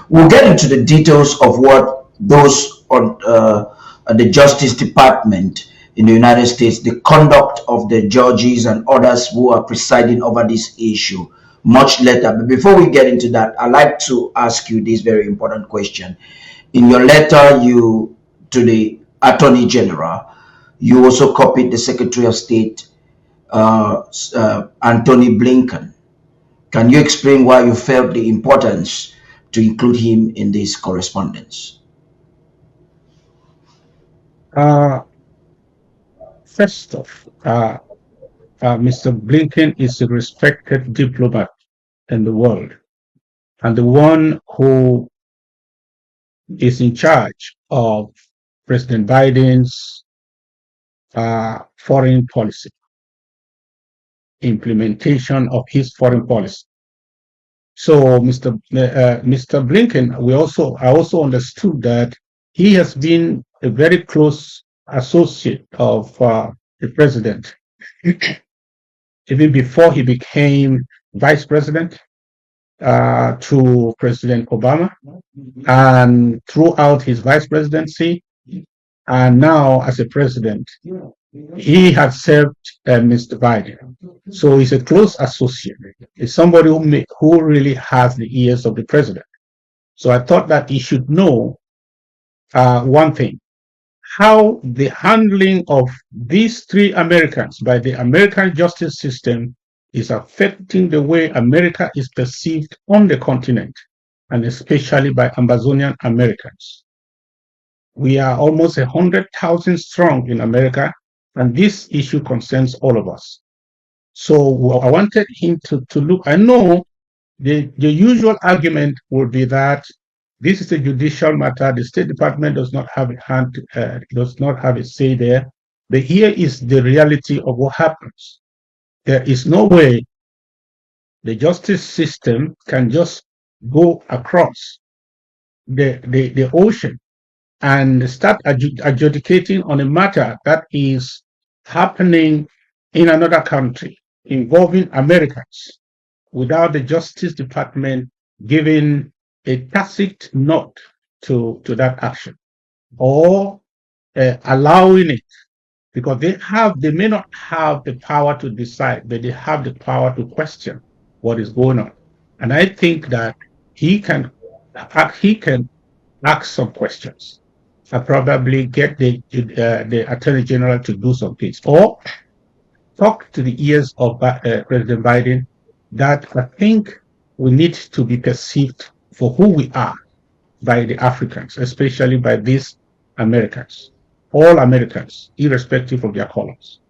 We'll get into the details of what those on the Justice Department in the United States, the conduct of the judges and others who are presiding over this issue much later. But before we get into that, I'd like to ask you this very important question. In your letter you to the Attorney General, you also copied the Secretary of State, Anthony Blinken. Can you explain why you felt the importance to include him in this correspondence? Uh, First off, Mr. Blinken is a respected diplomat in the world and the one who is in charge of President Biden's foreign policy, implementation of his foreign policy. So, Mr. Blinken, I also understood that he has been a very close associate of the president, even before he became vice president to President Obama, and throughout his vice presidency, and now as a president, he has served Mr. Biden. So he's a close associate. He's somebody who really has the ears of the president. So I thought that he should know one thing: how the handling of these three Americans by the American justice system is affecting the way America is perceived on the continent, and especially by Amazonian Americans. We are almost 100,000 strong in America, and this issue concerns all of us. So I wanted him to look. I know the usual argument would be that this is a judicial matter. The State Department does not have a hand, does not have a say there. But here is the reality of what happens. There is no way the justice system can just go across the ocean and start adjudicating on a matter that is happening in another country involving Americans without the Justice Department giving a tacit nod to that action, or allowing it, because they may not have the power to decide, but they have the power to question what is going on. And I think that he can ask some questions. I probably get the Attorney General to do some things, or talk to the ears of President Biden, that I think we need to be perceived for who we are by the Africans, especially by these Americans, all Americans, irrespective of their colors.